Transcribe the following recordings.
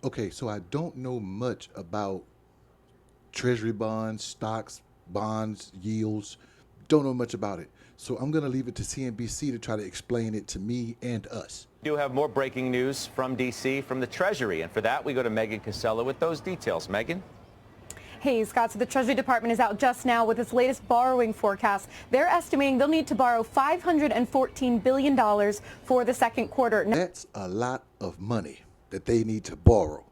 Okay, so I don't know much about treasury bonds, stocks, bonds, yields. Don't know much about it. So I'm going to leave it to CNBC to try to explain it to me and us. We do have more breaking news from D.C., from the Treasury. And for that, we go to Megan Casella with those details. Megan? Hey, Scott, so the Treasury Department is out just now with its latest borrowing forecast. They're estimating they'll need to borrow $514 billion for the second quarter. That's a lot of money that they need to borrow.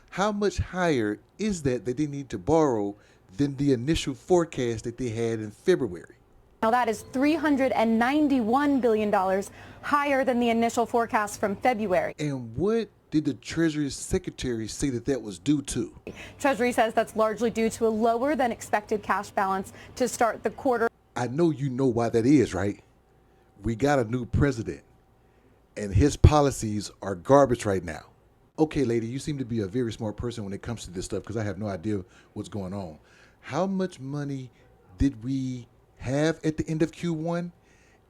How much higher is that they need to borrow than the initial forecast that they had in February? Now that is $391 billion higher than the initial forecast from February. And what did the Treasury Secretary say that was due to? Treasury says that's largely due to a lower than expected cash balance to start the quarter. I know you know why that is, right? We got a new president, and his policies are garbage right now. Okay, lady, you seem to be a very smart person when it comes to this stuff because I have no idea what's going on. How much money did we have at the end of Q1,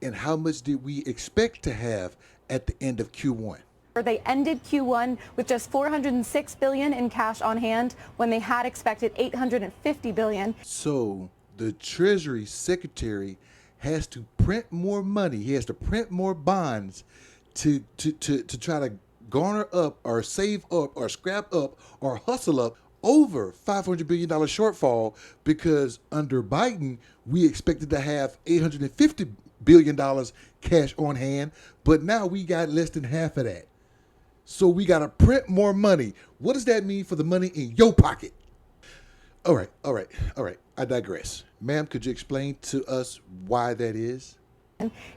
and how much did we expect to have at the end of Q1? They ended Q1 with just $406 billion in cash on hand when they had expected $850 billion. So the Treasury Secretary has to print more money. He has to print more bonds to try to garner up or save up or scrap up or hustle up over $500 billion shortfall, because under Biden, we expected to have $850 billion cash on hand, but now we got less than half of that. So we got to print more money. What does that mean for the money in your pocket? All right. I digress. Ma'am, could you explain to us why that is?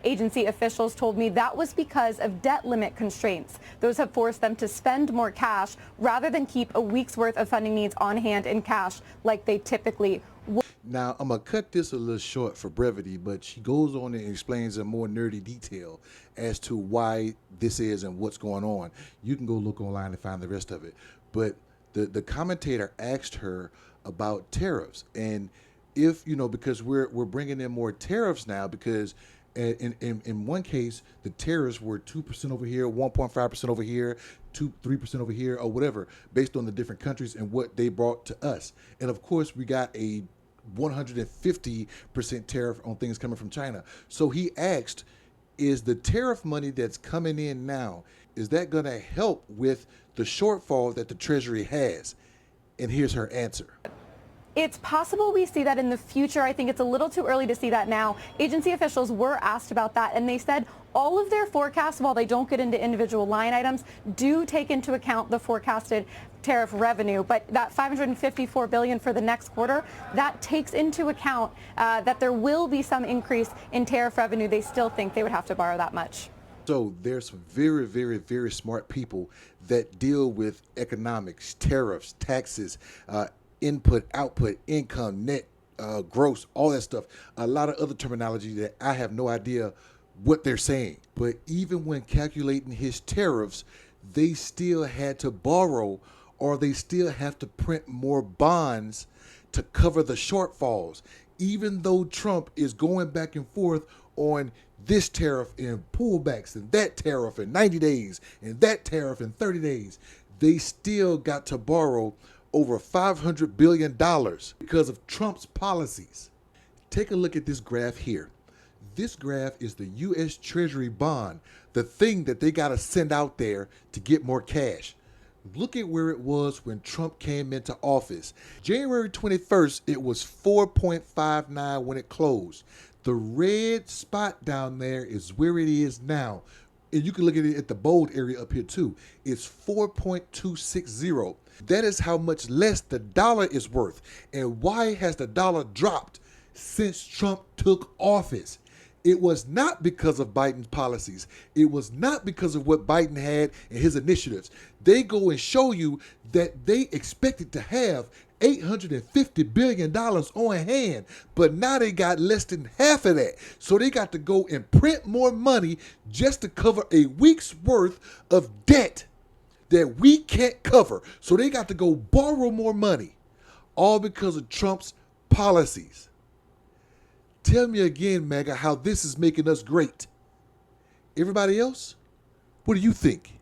Agency officials told me that was because of debt limit constraints. Those have forced them to spend more cash rather than keep a week's worth of funding needs on hand in cash like they typically would. Now, I'm going to cut this a little short for brevity, but she goes on and explains in more nerdy detail as to why this is and what's going on. You can go look online and find the rest of it. But the commentator asked her about tariffs. And if, because we're bringing in more tariffs now, because in one case, the tariffs were 2% over here, 1.5% over here, 3% over here, or whatever, based on the different countries and what they brought to us. And of course, we got a 150% tariff on things coming from China. So he asked, is the tariff money that's coming in now, is that going to help with the shortfall that the Treasury has? And here's her answer. It's possible we see that in the future. I think it's a little too early to see that now. Agency officials were asked about that, and they said all of their forecasts, while they don't get into individual line items, do take into account the forecasted tariff revenue. But that $554 billion for the next quarter, that takes into account that there will be some increase in tariff revenue. They still think they would have to borrow that much. So there's some very, very, very smart people that deal with economics, tariffs, taxes, input, output, income, net, gross, all that stuff. A lot of other terminology that I have no idea what they're saying. But even when calculating his tariffs, they still had to borrow, or they still have to print more bonds to cover the shortfalls. Even though Trump is going back and forth on this tariff and pullbacks and that tariff in 90 days and that tariff in 30 days, they still got to borrow over $500 billion because of Trump's policies. Take a look at this graph here. This graph is the U.S. Treasury bond, the thing that they got to send out there to get more cash. Look at where it was when Trump came into office. January 21st, it was 4.59 when it closed. The red spot down there is where it is now. And you can look at it at the bold area up here too. It's 4.260. That is how much less the dollar is worth. And why has the dollar dropped since Trump took office? It was not because of Biden's policies. It was not because of what Biden had and his initiatives. They go and show you that they expected to have $850 billion on hand, but now they got less than half of that. So they got to go and print more money just to cover a week's worth of debt that we can't cover. So they got to go borrow more money, all because of Trump's policies. Tell me again, Mega, how this is making us great. Everybody else, what do you think?